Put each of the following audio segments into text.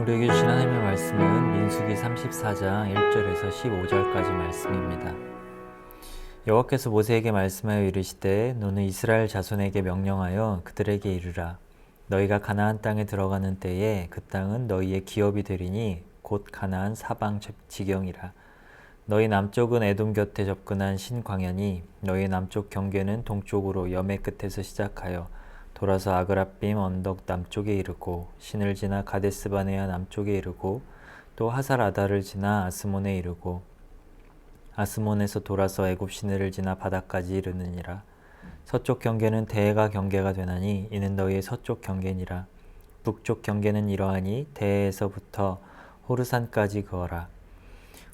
우리에게 주신 하나님의 말씀은 민수기 34장 1절에서 15절까지 말씀입니다. 여호와께서 모세에게 말씀하여 이르시되 너는 이스라엘 자손에게 명령하여 그들에게 이르라. 너희가 가나안 땅에 들어가는 때에 그 땅은 너희의 기업이 되리니 곧 가나안 사방 지경이라. 너희 남쪽은 에돔 곁에 접근한 신광야니 너희 남쪽 경계는 동쪽으로 여매 끝에서 시작하여 돌아서 아그라빔 언덕 남쪽에 이르고 신을 지나 가데스바네아 남쪽에 이르고 또 하살아다를 지나 아스몬에 이르고 아스몬에서 돌아서 애굽 시내를 지나 바다까지 이르느니라. 서쪽 경계는 대해가 경계가 되나니 이는 너희의 서쪽 경계니라. 북쪽 경계는 이러하니 대해에서부터 호르산까지 그어라.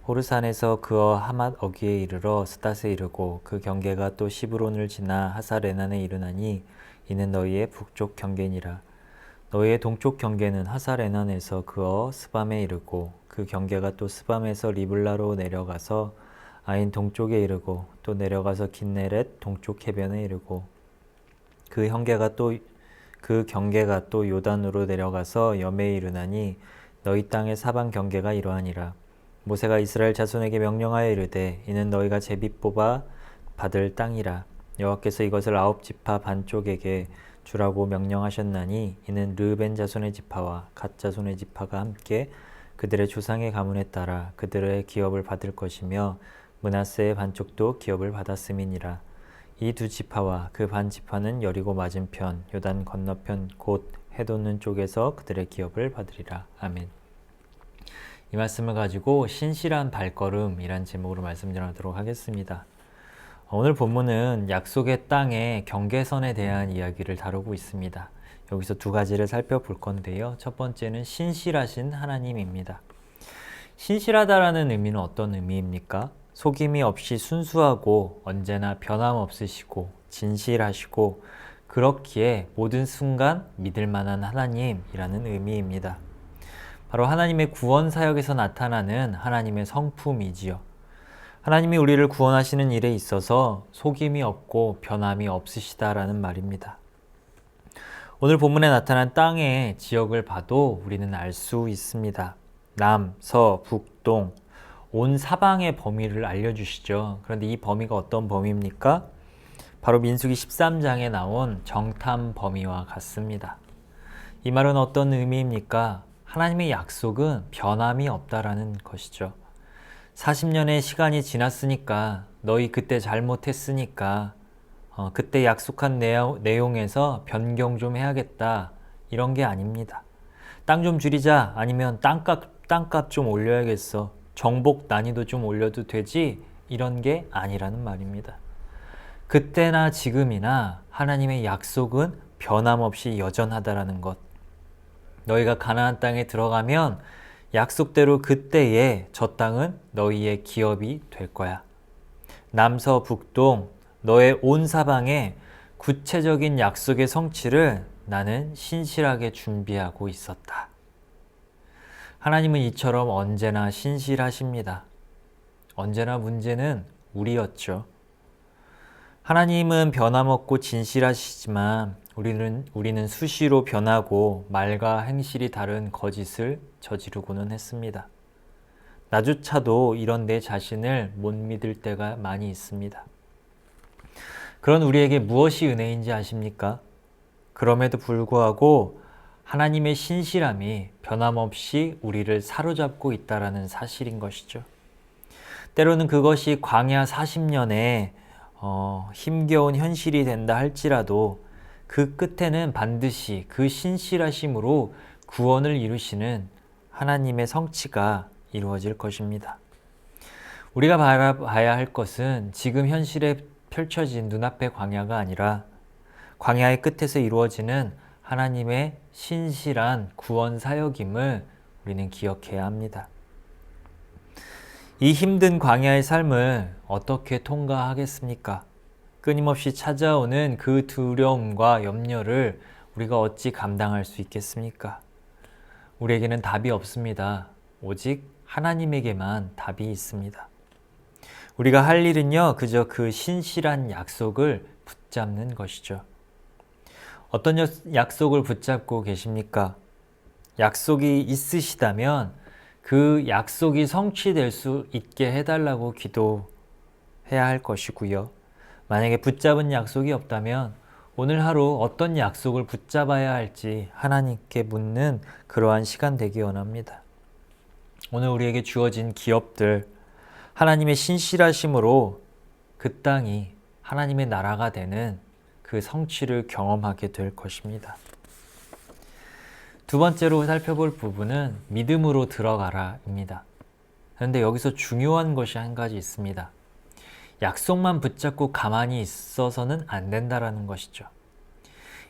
호르산에서 그어 하맛 어기에 이르러 스닷에 이르고 그 경계가 또 시브론을 지나 하사레난에 이르나니 이는 너희의 북쪽 경계니라. 너희의 동쪽 경계는 하사레난에서 그어 스밤에 이르고 그 경계가 또 스밤에서 리블라로 내려가서 아인 동쪽에 이르고 또 내려가서 긴네렛 동쪽 해변에 이르고 그 경계가 또 요단으로 내려가서 여매에 이르나니 너희 땅의 사방 경계가 이러하니라. 모세가 이스라엘 자손에게 명령하여 이르되 이는 너희가 제비 뽑아 받을 땅이라. 여호와께서 이것을 9지파 반쪽에게 주라고 명령하셨나니 이는 르벤 자손의 지파와 갓 자손의 지파가 함께 그들의 조상의 가문에 따라 그들의 기업을 받을 것이며 므낫세의 반쪽도 기업을 받았음이니라. 이 두 지파와 그 반 지파는 여리고 맞은편 요단 건너편 곧 해돋는 쪽에서 그들의 기업을 받으리라. 아멘. 이 말씀을 가지고 신실한 발걸음이란 제목으로 말씀 전하도록 하겠습니다. 오늘 본문은 약속의 땅의 경계선에 대한 이야기를 다루고 있습니다. 여기서 두 가지를 살펴볼 건데요. 첫 번째는 신실하신 하나님입니다. 신실하다라는 의미는 어떤 의미입니까? 속임이 없이 순수하고 언제나 변함없으시고 진실하시고 그렇기에 모든 순간 믿을 만한 하나님이라는 의미입니다. 바로 하나님의 구원 사역에서 나타나는 하나님의 성품이지요. 하나님이 우리를 구원하시는 일에 있어서 속임이 없고 변함이 없으시다라는 말입니다. 오늘 본문에 나타난 땅의 지역을 봐도 우리는 알 수 있습니다. 남, 서, 북, 동, 온 사방의 범위를 알려주시죠. 그런데 이 범위가 어떤 범위입니까? 바로 민수기 13장에 나온 정탐 범위와 같습니다. 이 말은 어떤 의미입니까? 하나님의 약속은 변함이 없다라는 것이죠. 40년의 시간이 지났으니까 너희 그때 잘못했으니까 그때 약속한 내용에서 변경 좀 해야겠다 이런 게 아닙니다. 땅 좀 줄이자 아니면 땅값 좀 올려야겠어. 정복 난이도 좀 올려도 되지 이런 게 아니라는 말입니다. 그때나 지금이나 하나님의 약속은 변함없이 여전하다라는 것. 너희가 가나안 땅에 들어가면 약속대로 그때에 저 땅은 너희의 기업이 될 거야. 남서 북동 너의 온 사방에 구체적인 약속의 성취를 나는 신실하게 준비하고 있었다. 하나님은 이처럼 언제나 신실하십니다. 언제나 문제는 우리였죠. 하나님은 변함없고 진실하시지만 우리는 수시로 변하고 말과 행실이 다른 거짓을 저지르고는 했습니다. 나조차도 이런 내 자신을 못 믿을 때가 많이 있습니다. 그런 우리에게 무엇이 은혜인지 아십니까? 그럼에도 불구하고 하나님의 신실함이 변함없이 우리를 사로잡고 있다는 사실인 것이죠. 때로는 그것이 광야 40년에 힘겨운 현실이 된다 할지라도 그 끝에는 반드시 그 신실하심으로 구원을 이루시는 하나님의 성취가 이루어질 것입니다. 우리가 바라봐야 할 것은 지금 현실에 펼쳐진 눈앞의 광야가 아니라 광야의 끝에서 이루어지는 하나님의 신실한 구원 사역임을 우리는 기억해야 합니다. 이 힘든 광야의 삶을 어떻게 통과하겠습니까? 끊임없이 찾아오는 그 두려움과 염려를 우리가 어찌 감당할 수 있겠습니까? 우리에게는 답이 없습니다. 오직 하나님에게만 답이 있습니다. 우리가 할 일은요, 그저 그 신실한 약속을 붙잡는 것이죠. 어떤 약속을 붙잡고 계십니까? 약속이 있으시다면 그 약속이 성취될 수 있게 해달라고 기도해야 할 것이고요. 만약에 붙잡은 약속이 없다면 오늘 하루 어떤 약속을 붙잡아야 할지 하나님께 묻는 그러한 시간 되기 원합니다. 오늘 우리에게 주어진 기업들, 하나님의 신실하심으로 그 땅이 하나님의 나라가 되는 그 성취를 경험하게 될 것입니다. 두 번째로 살펴볼 부분은 믿음으로 들어가라입니다. 그런데 여기서 중요한 것이 한 가지 있습니다. 약속만 붙잡고 가만히 있어서는 안 된다라는 것이죠.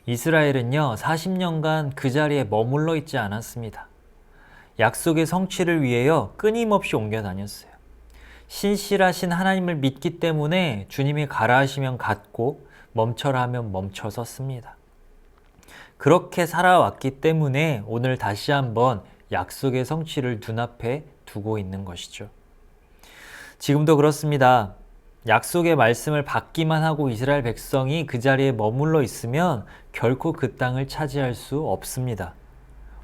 이스라엘은요, 40년간 그 자리에 머물러 있지 않았습니다. 약속의 성취를 위하여 끊임없이 옮겨 다녔어요. 신실하신 하나님을 믿기 때문에 주님이 가라 하시면 갔고 멈춰라 하면 멈춰 섰습니다. 그렇게 살아왔기 때문에 오늘 다시 한번 약속의 성취를 눈앞에 두고 있는 것이죠. 지금도 그렇습니다. 약속의 말씀을 받기만 하고 이스라엘 백성이 그 자리에 머물러 있으면 결코 그 땅을 차지할 수 없습니다.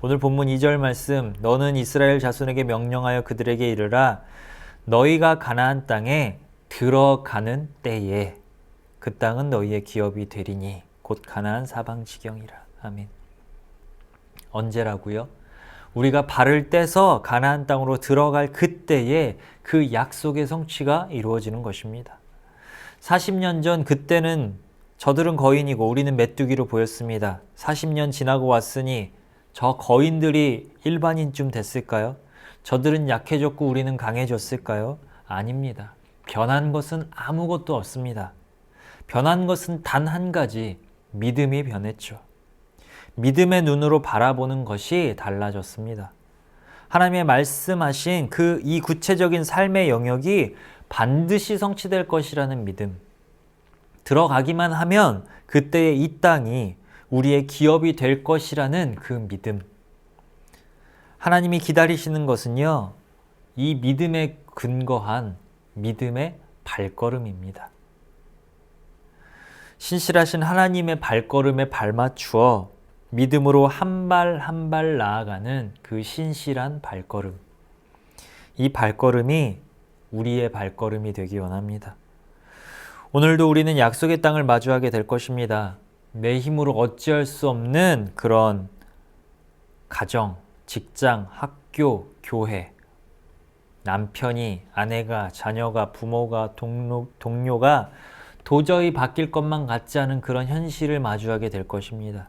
오늘 본문 2절 말씀, 너는 이스라엘 자손에게 명령하여 그들에게 이르라. 너희가 가나안 땅에 들어가는 때에 그 땅은 너희의 기업이 되리니 곧 가나안 사방 지경이라. 아멘. 언제라고요? 우리가 발을 떼서 가나안 땅으로 들어갈 그때에 그 약속의 성취가 이루어지는 것입니다. 40년 전 그때는 저들은 거인이고 우리는 메뚜기로 보였습니다. 40년 지나고 왔으니 저 거인들이 일반인쯤 됐을까요? 저들은 약해졌고 우리는 강해졌을까요? 아닙니다. 변한 것은 아무것도 없습니다. 변한 것은 단 한 가지, 믿음이 변했죠. 믿음의 눈으로 바라보는 것이 달라졌습니다. 하나님의 말씀하신 이 구체적인 삶의 영역이 반드시 성취될 것이라는 믿음. 들어가기만 하면 그때의 이 땅이 우리의 기업이 될 것이라는 그 믿음. 하나님이 기다리시는 것은요, 이 믿음에 근거한 믿음의 발걸음입니다. 신실하신 하나님의 발걸음에 발맞추어 믿음으로 한 발 한 발 나아가는 그 신실한 발걸음. 이 발걸음이 우리의 발걸음이 되기 원합니다. 오늘도 우리는 약속의 땅을 마주하게 될 것입니다. 내 힘으로 어찌할 수 없는 그런 가정, 직장, 학교, 교회, 남편이, 아내가, 자녀가, 부모가, 동료가 도저히 바뀔 것만 같지 않은 그런 현실을 마주하게 될 것입니다.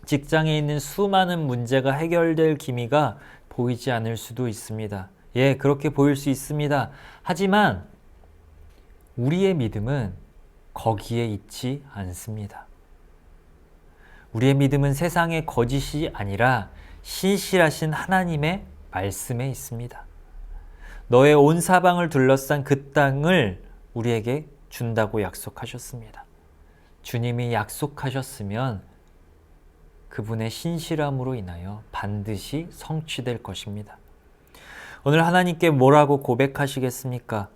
직장에 있는 수많은 문제가 해결될 기미가 보이지 않을 수도 있습니다. 예, 그렇게 보일 수 있습니다. 하지만 우리의 믿음은 거기에 있지 않습니다. 우리의 믿음은 세상의 거짓이 아니라 신실하신 하나님의 말씀에 있습니다. 너의 온 사방을 둘러싼 그 땅을 우리에게 준다고 약속하셨습니다. 주님이 약속하셨으면 그분의 신실함으로 인하여 반드시 성취될 것입니다. 오늘 하나님께 뭐라고 고백하시겠습니까?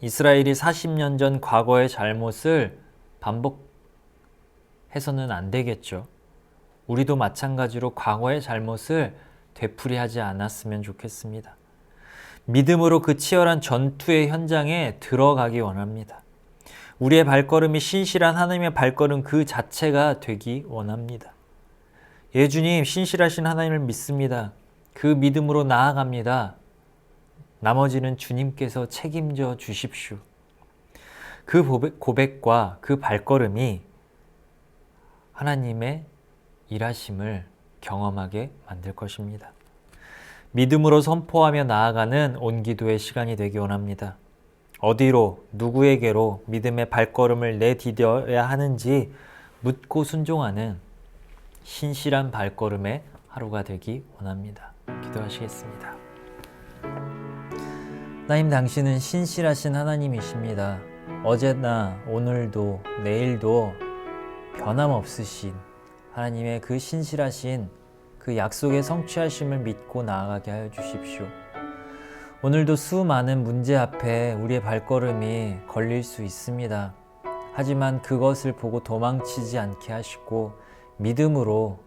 이스라엘이 40년 전 과거의 잘못을 반복해서는 안 되겠죠. 우리도 마찬가지로 과거의 잘못을 되풀이하지 않았으면 좋겠습니다. 믿음으로 그 치열한 전투의 현장에 들어가기 원합니다. 우리의 발걸음이 신실한 하나님의 발걸음 그 자체가 되기 원합니다. 예, 주님, 신실하신 하나님을 믿습니다. 그 믿음으로 나아갑니다. 나머지는 주님께서 책임져 주십시오. 그 고백과 그 발걸음이 하나님의 일하심을 경험하게 만들 것입니다. 믿음으로 선포하며 나아가는 온기도의 시간이 되기 원합니다. 어디로, 누구에게로 믿음의 발걸음을 내디뎌야 하는지 묻고 순종하는 신실한 발걸음의 하루가 되기 원합니다. 기도하시겠습니다. 하나님, 당신은 신실하신 하나님이십니다. 어제나 오늘도 내일도 변함없으신 하나님의 그 신실하신 그 약속의 성취하심을 믿고 나아가게 하여 주십시오. 오늘도 수많은 문제 앞에 우리의 발걸음이 걸릴 수 있습니다. 하지만 그것을 보고 도망치지 않게 하시고 믿음으로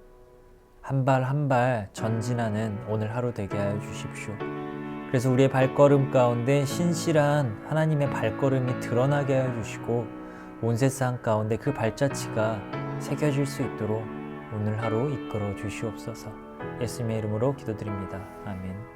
한 발 한 발 전진하는 오늘 하루 되게 하여 주십시오. 그래서 우리의 발걸음 가운데 신실한 하나님의 발걸음이 드러나게 하여 주시고 온 세상 가운데 그 발자취가 새겨질 수 있도록 오늘 하루 이끌어 주시옵소서. 예수님의 이름으로 기도드립니다. 아멘.